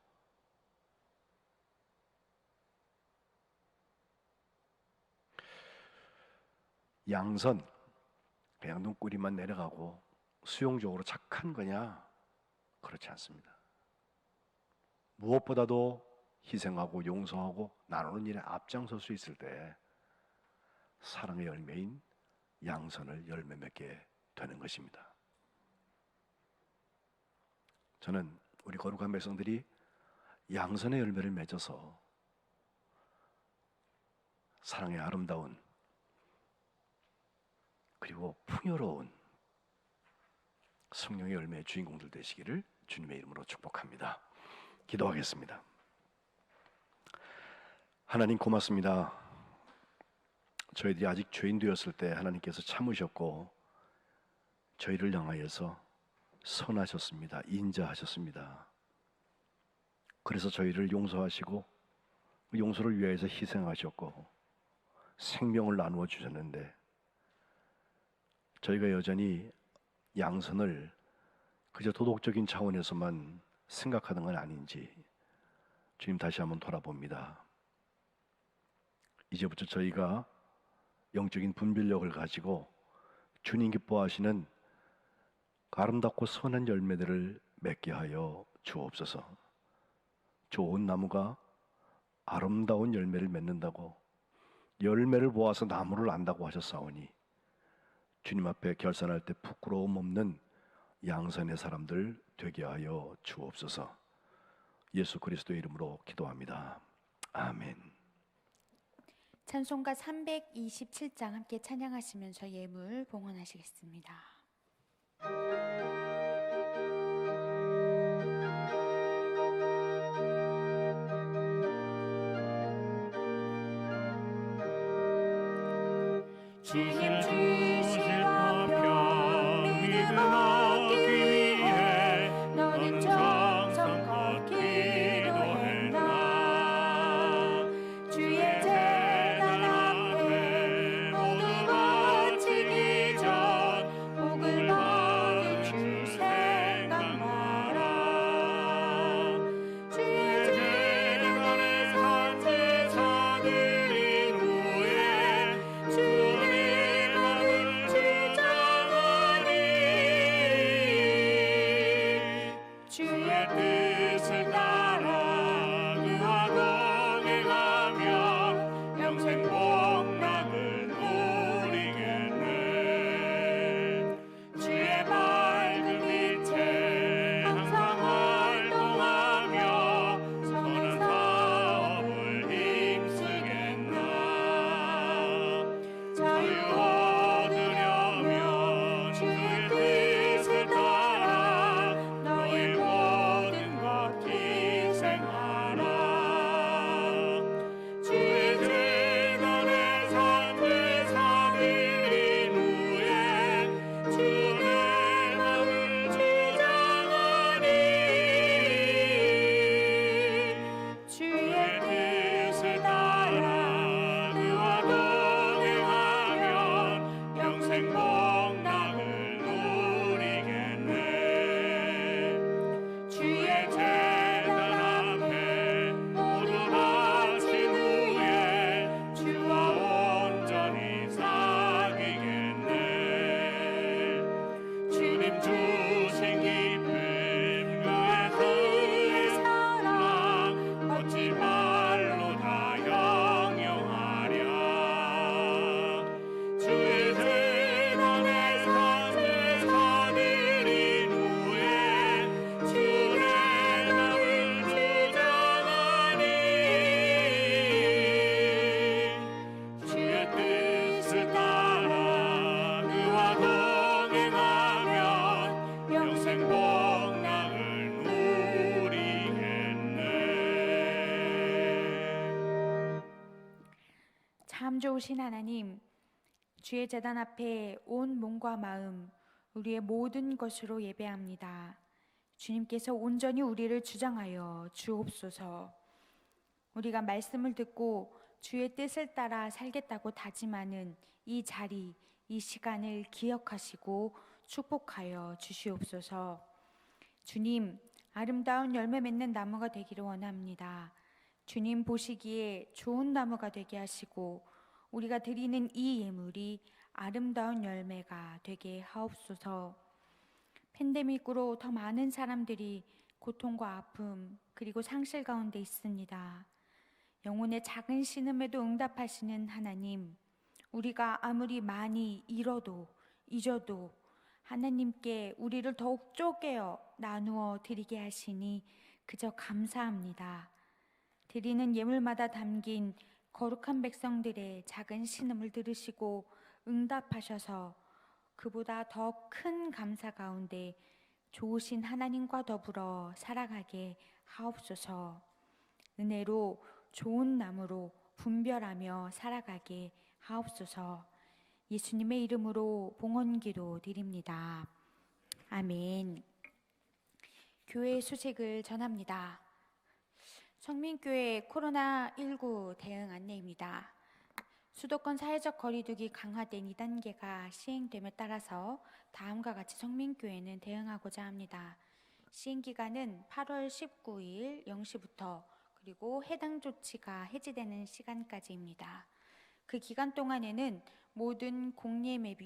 [SPEAKER 4] 양선, 그냥 눈꼬리만 내려가고 수용적으로 착한 거냐? 그렇지 않습니다. 무엇보다도 희생하고 용서하고 나누는 일에 앞장설 수 있을 때 사랑의 열매인 양선을 열매 맺게 되는 것입니다. 저는 우리 거룩한 백성들이 양선의 열매를 맺어서 사랑의 아름다운 그리고 풍요로운 성령의 열매의 주인공들 되시기를 주님의 이름으로 축복합니다. 기도하겠습니다. 하나님 고맙습니다. 저희들이 아직 죄인 되었을 때 하나님께서 참으셨고 저희를 향하여서 선하셨습니다. 인자하셨습니다. 그래서 저희를 용서하시고 그 용서를 위하여서 희생하셨고 생명을 나누어 주셨는데 저희가 여전히 양선을 그저 도덕적인 차원에서만 생각하는 건 아닌지 주님 다시 한번 돌아봅니다. 이제부터 저희가 영적인 분별력을 가지고 주님 기뻐하시는 아름답고 선한 열매들을 맺게 하여 주옵소서. 좋은 나무가 아름다운 열매를 맺는다고 열매를 보아서 나무를 안다고 하셨사오니 주님 앞에 결산할 때 부끄러움 없는 양선의 사람들 되게 하여 주옵소서. 예수 그리스도의 이름으로 기도합니다. 아멘.
[SPEAKER 1] 찬송가 327장 함께 찬양하시면서 예물 봉헌하시겠습니다.
[SPEAKER 2] 주님 주실 화평 믿음 얻기 위해 너는 정성껏 기도했나. 주의 재단 앞에 모두 바치기 전 복을 받을 줄 생각 마라. 주의 재단에 선지자 뜻을 따라 그와 동행하며 영생 복락을 누리겠네. 주의 밝은 빛에 항상 활동하며 선한 사업을 힘쓰겠나. 자유 얻으려면 주의 뜻을 따라 너의 모든 것 희생하라. 주의 재단에 산 제사 드린 후에 주의 마음을 주장하니 주의 뜻을 따라 그와 동행하면 영생 복락을 누리겠네. 주의 재단 앞에 모두 바친 후에 주와 온전히 사귀겠네. 주님 주신 기쁨 그의 사랑 어찌 말로 다 형용하랴. 주의 재단에 산 제사 드린 후에 주의 마음을 주장하니 주의 뜻을 따라 그와 동행하면 영생 복락을 누리겠네.
[SPEAKER 1] 참 좋으신 하나님, 주의 제단 앞에 온 몸과 마음, 우리의 모든 것으로 예배합니다. 주님께서 온전히 우리를 주장하여 주옵소서. 우리가 말씀을 듣고 주의 뜻을 따라 살겠다고 다짐하는 이 자리, 이 시간을 기억하시고 축복하여 주시옵소서. 주님, 아름다운 열매 맺는 나무가 되기를 원합니다. 주님 보시기에 좋은 나무가 되게 하시고 우리가 드리는 이 예물이 아름다운 열매가 되게 하옵소서. 팬데믹으로 더 많은 사람들이 고통과 아픔 그리고 상실 가운데 있습니다. 영혼의 작은 신음에도 응답하시는 하나님, 우리가 아무리 많이 잃어도 잊어도 하나님께 우리를 더욱 쪼개어 나누어 드리게 하시니 그저 감사합니다. 드리는 예물마다 담긴 거룩한 백성들의 작은 신음을 들으시고 응답하셔서 그보다 더 큰 감사 가운데 좋으신 하나님과 더불어 살아가게 하옵소서. 은혜로 좋은 나무로 분별하며 살아가게 하옵소서. 예수님의 이름으로 봉헌기도 드립니다. 아멘. 교회 소식을 전합니다. 성민교회 코로나19 대응 안내입니다. 수도권 사회적 거리두기 강화된 2단계가 시행됨에 따라서 다음과 같이 성민교회는 대응하고자 합니다. 시행기간은 8월 19일 0시부터 그리고 해당 조치가 해지되는 시간까지입니다. 그 기간 동안에는 모든 공예배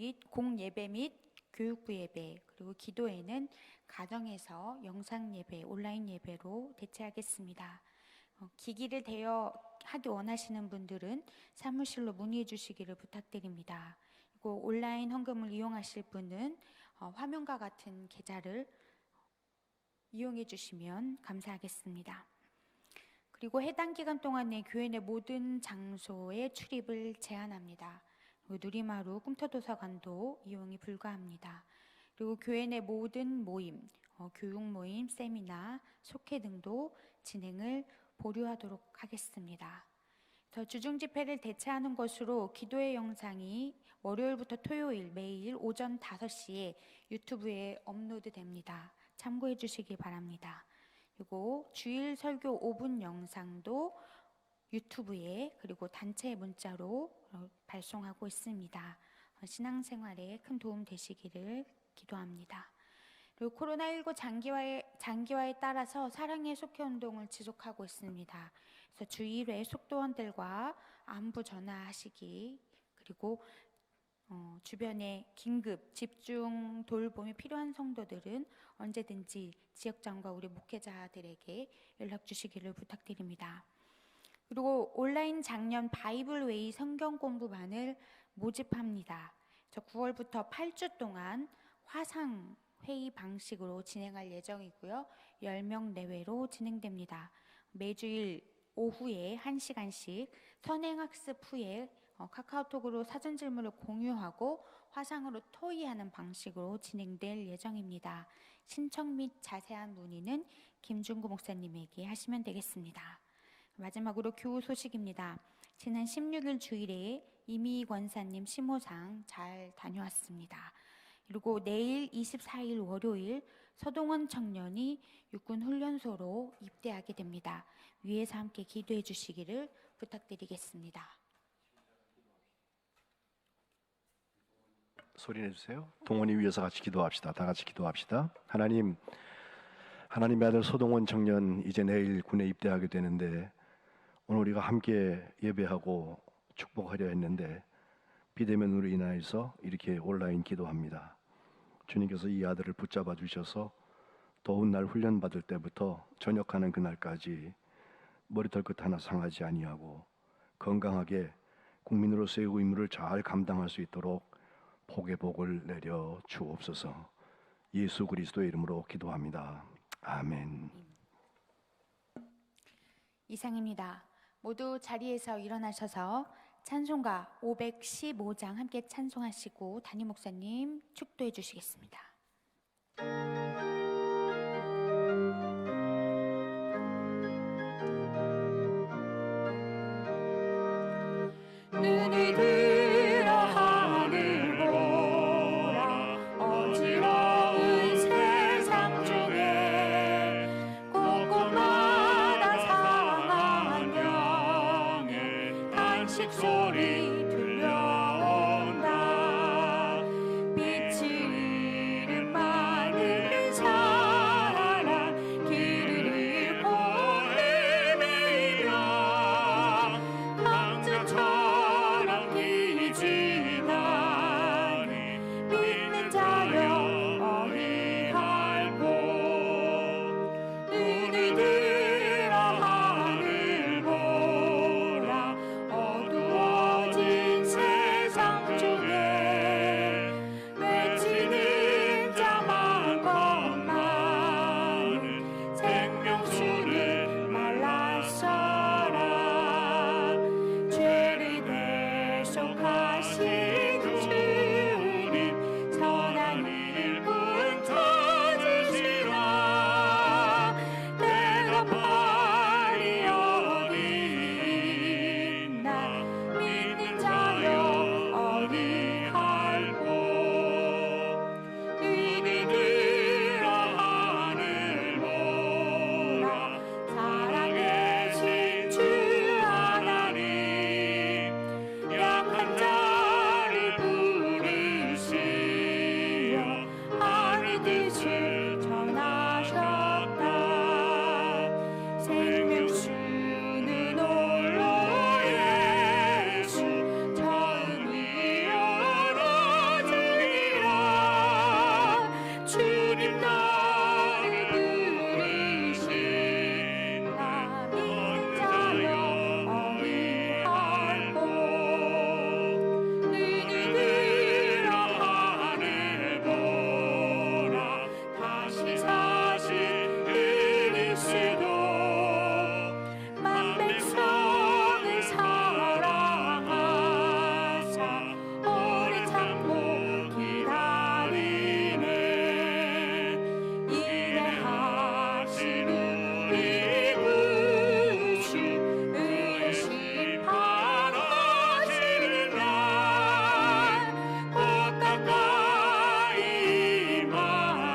[SPEAKER 1] 및 교육부 예배 그리고 기도회는 가정에서 영상 예배, 온라인 예배로 대체하겠습니다. 기기를 대여하기 원하시는 분들은 사무실로 문의해 주시기를 부탁드립니다. 그리고 온라인 헌금을 이용하실 분은 화면과 같은 계좌를 이용해 주시면 감사하겠습니다. 그리고 해당 기간 동안에 교회 내 모든 장소의 출입을 제한합니다. 누리마루, 꿈터도서관도 이용이 불가합니다. 그리고 교회 내 모든 모임, 교육 모임, 세미나, 속회 등도 진행을 보류하도록 하겠습니다. 더 주중 집회를 대체하는 것으로 기도회 영상이 월요일부터 토요일 매일 오전 5시에 유튜브에 업로드됩니다. 참고해 주시기 바랍니다. 그리고 주일 설교 5분 영상도 유튜브에 그리고 단체 문자로 발송하고 있습니다. 신앙생활에 큰 도움 되시기를 기도합니다. 그리고 코로나19 장기화에 따라서 사랑의 속회 운동을 지속하고 있습니다. 그래서 주 1회 속도원들과 안부 전화하시기 그리고 주변에 긴급 집중 돌봄이 필요한 성도들은 언제든지 지역장과 우리 목회자들에게 연락 주시기를 부탁드립니다. 그리고 온라인 작년 바이블웨이 성경 공부반을 모집합니다. 9월부터 8주 동안 화상 회의 방식으로 진행할 예정이고요. 10명 내외로 진행됩니다. 매주일 오후에 1시간씩 선행학습 후에 카카오톡으로 사전 질문을 공유하고 화상으로 토의하는 방식으로 진행될 예정입니다. 신청 및 자세한 문의는 김중구 목사님에게 하시면 되겠습니다. 마지막으로 교우 소식입니다. 지난 16일 주일에 이미희 권사님 심호상 잘 다녀왔습니다. 그리고 내일 24일 월요일 서동원 청년이 육군 훈련소로 입대하게 됩니다. 위에서 함께 기도해 주시기를 부탁드리겠습니다.
[SPEAKER 4] 소리 내주세요. 동원이 위해서 같이 기도합시다. 다 같이 기도합시다. 하나님, 하나님의 아들 서동원 청년 이제 내일 군에 입대하게 되는데 오늘 우리가 함께 예배하고 축복하려 했는데 비대면으로 인하여서 이렇게 온라인 기도합니다. 주님께서 이 아들을 붙잡아 주셔서 더운 날 훈련 받을 때부터 전역하는 그날까지 머리털 끝 하나 상하지 아니하고 건강하게 국민으로서의 의무를 잘 감당할 수 있도록 복의 복을 내려 주옵소서. 예수 그리스도의 이름으로 기도합니다. 아멘.
[SPEAKER 1] 이상입니다. 모두 자리에서 일어나셔서 찬송가 515장 함께 찬송하시고 담임 목사님 축도해 주시겠습니다.
[SPEAKER 2] 눈이 들어 하늘 보라 어지러운 세상 중에 곳곳마다 상한 영의 탄식 소리 들려온다. 빛이 이른 맑은 사랑 길을 잃고 헤매이라 강자처럼 기지나니 믿는 자여 어리할고 눈을 들어 하늘 보라 어두워진 세상 중에 외치는 자 많건만은 생명수를 말랐어라. 죄를 대속하신 주님 선한 일꾼 터주시라. 내가 발이 어디 있나 믿는 자여 어디할꼬 눈이 들어 하늘 보라 살아계신 주 하나님 약한 자를 부르시어 하늘 뜻을 전하셨다. 생명수는 홀로 예수 처음이 열어주리라. 주님 나를 부르신다. 믿는 자여 어리할꼬 눈이 들어 하늘 보라 다시 사신 그리스도 만 백성을 사랑하사 오래 참고 기다리네. 인내하신 우리 구주 의심 바라시는 날 곧 가까이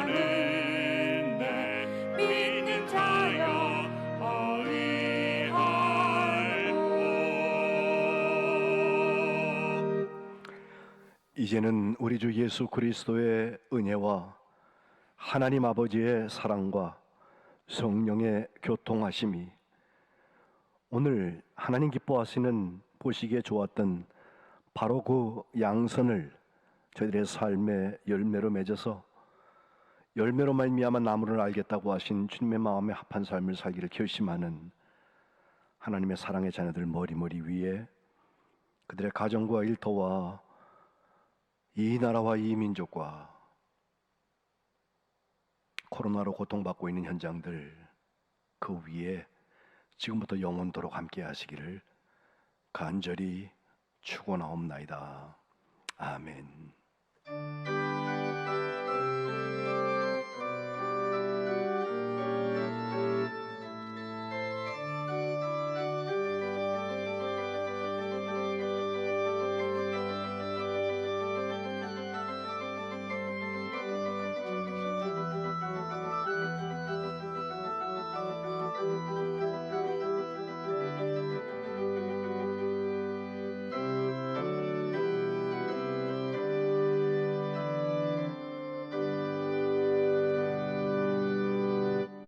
[SPEAKER 2] 임하는데 믿는 자여 어리할꼬
[SPEAKER 4] 이제는 우리 주 예수 그리스도의 은혜와 하나님 아버지의 사랑과 성령의 교통하심이 오늘 하나님 기뻐하시는 보시기에 좋았던 바로 그 양선을 저희들의 삶의 열매로 맺어서 열매로 말미암아 나무를 알겠다고 하신 주님의 마음에 합한 삶을 살기를 결심하는 하나님의 사랑의 자녀들 머리머리 위에 그들의 가정과 일터와 이 나라와 이 민족과 코로나로 고통받고 있는 현장들 그 위에 지금부터 영원토록 함께 하시기를 간절히 축원하옵나이다. 아멘.